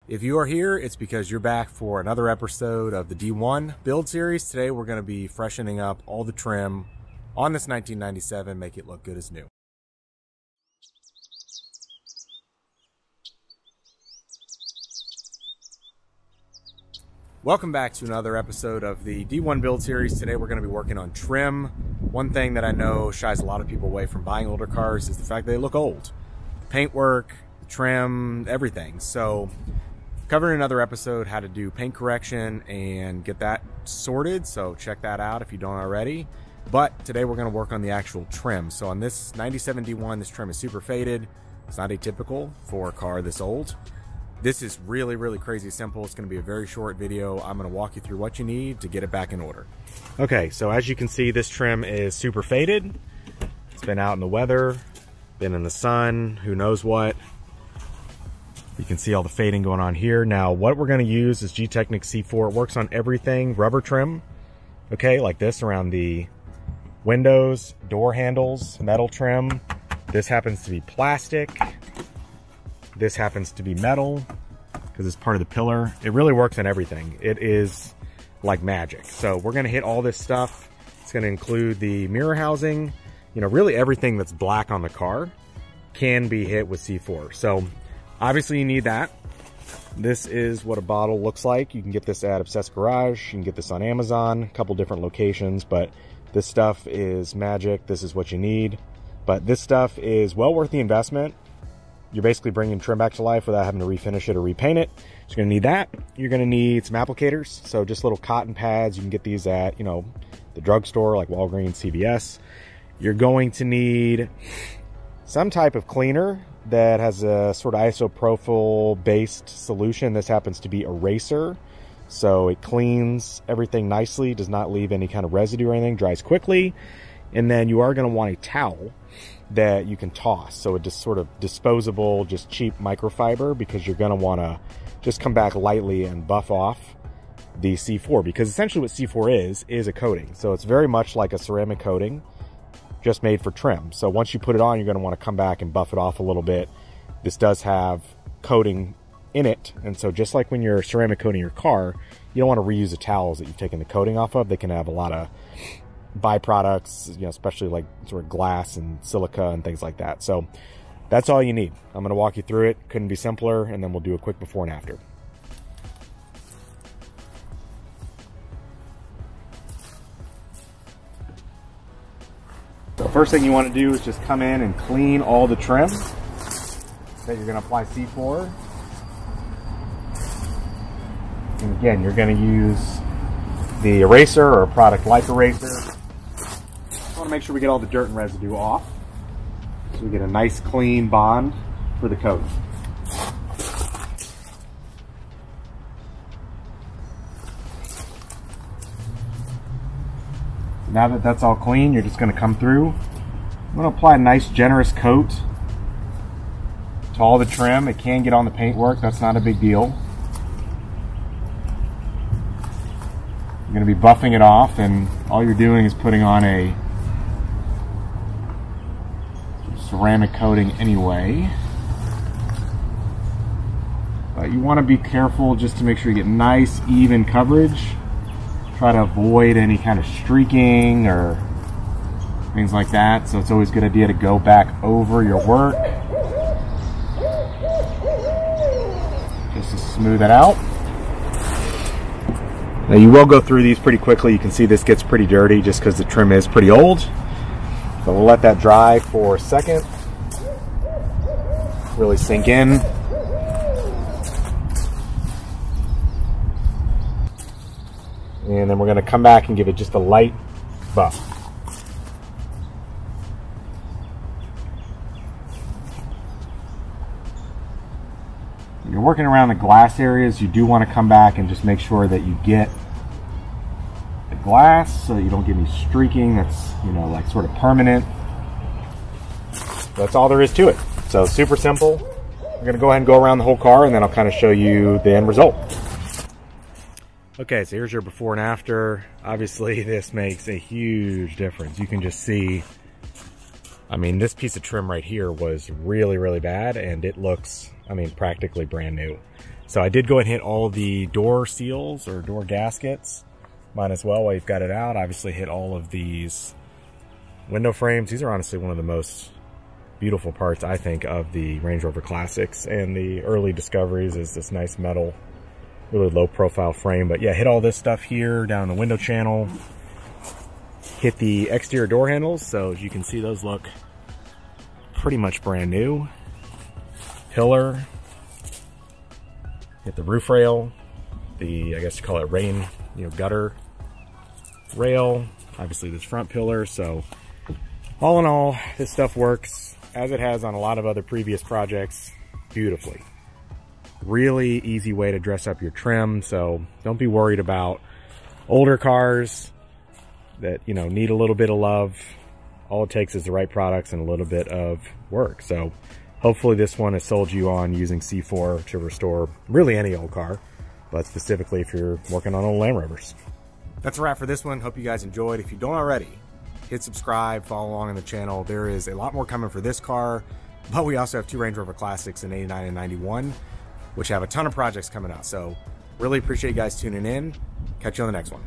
If you are here, it's because you're back for another episode of the D1 build series. Today we're going to be freshening up all the trim on this 1997, make it look good as new. Welcome back to another episode of the D1 build series. Today we're going to be working on trim. One thing that I know shies a lot of people away from buying older cars is the fact they look old. Paintwork, trim, everything. So covering another episode how to do paint correction and get that sorted, so check that out if you don't already. But today we're going to work on the actual trim. So on this 97 D1, this trim is super faded. It's not atypical for a car this old. This is really crazy simple. It's going to be a very short video. I'm going to walk you through what you need to get it back in order. Okay, so as you can see, this trim is super faded. It's been out in the weather, been in the sun, who knows what. You can see all the fading going on here. Now, what we're going to use is Gtechniq C4. It works on everything rubber trim, okay, like this around the windows, door handles, metal trim. This happens to be plastic. This happens to be metal because it's part of the pillar. It really works on everything. It is like magic. So we're going to hit all this stuff. It's going to include the mirror housing. You know, really everything that's black on the car can be hit with C4. So obviously you need that. This is what a bottle looks like. You can get this at Obsessed Garage. You can get this on Amazon, a couple different locations, but this stuff is magic. This is what you need. But this stuff is well worth the investment. You're basically bringing trim back to life without having to refinish it or repaint it. So you're gonna need that. You're gonna need some applicators. So just little cotton pads. You can get these at, you know, the drugstore like Walgreens, CVS. You're going to need some type of cleaner that has a sort of isopropyl based solution. This happens to be eraser. So it cleans everything nicely, does not leave any kind of residue or anything, dries quickly. And then you are gonna want a towel that you can toss. So it just sort of disposable, just cheap microfiber, because you're gonna wanna just come back lightly and buff off the C4, because essentially what C4 is a coating. So it's very much like a ceramic coating, just made for trim. So once you put it on, you're gonna wanna come back and buff it off a little bit. This does have coating in it. And so just like when you're ceramic coating your car, you don't wanna reuse the towels that you've taken the coating off of. They can have a lot of byproducts, you know, especially like sort of glass and silica and things like that. So that's all you need. I'm going to walk you through it. Couldn't be simpler. And then we'll do a quick before and after. So first thing you want to do is just come in and clean all the trim that you're going to apply C4. And again, you're going to use the eraser or a product like eraser. I want to make sure we get all the dirt and residue off so we get a nice clean bond for the coat. Now that that's all clean, you're just going to come through. I'm going to apply a nice generous coat to all the trim. It can get on the paintwork, that's not a big deal. You're going to be buffing it off, and all you're doing is putting on a ceramic coating anyway. But you want to be careful just to make sure you get nice even coverage. Try to avoid any kind of streaking or things like that. So it's always a good idea to go back over your work just to smooth it out. Now you will go through these pretty quickly. You can see this gets pretty dirty just because the trim is pretty old. So we'll let that dry for a second. Really sink in. And then we're going to come back and give it just a light buff. When you're working around the glass areas, you do want to come back and just make sure that you get the glass so that you don't get any streaking that's, you know, like sort of permanent. That's all there is to it. So super simple. We're going to go ahead and go around the whole car, and then I'll kind of show you the end result. Okay, so here's your before and after. Obviously this makes a huge difference. You can just see, I mean, this piece of trim right here was really bad, and it looks, I mean, practically brand new. So I did go and hit all the door seals or door gaskets. Might as well while you've got it out. Obviously hit all of these window frames. These are honestly one of the most beautiful parts, I think, of the Range Rover Classics and the early discoveries is this nice metal, really low profile frame. But yeah, hit all this stuff here down the window channel. Hit the exterior door handles. So as you can see, those look pretty much brand new. Pillar. Hit the roof rail. The, I guess you call it rain, gutter rail. Obviously this front pillar. So all in all, this stuff works as it has on a lot of other previous projects beautifully. Really easy way to dress up your trim. So don't be worried about older cars that, need a little bit of love. All it takes is the right products and a little bit of work. So hopefully this one has sold you on using C4 to restore really any old car, but specifically if you're working on old Land Rovers. That's a wrap for this one. Hope you guys enjoyed. If you don't already, hit subscribe, follow along on the channel. There is a lot more coming for this car, but we also have 2 Range Rover Classics in 89 and 91, which have a ton of projects coming out. So really appreciate you guys tuning in. Catch you on the next one.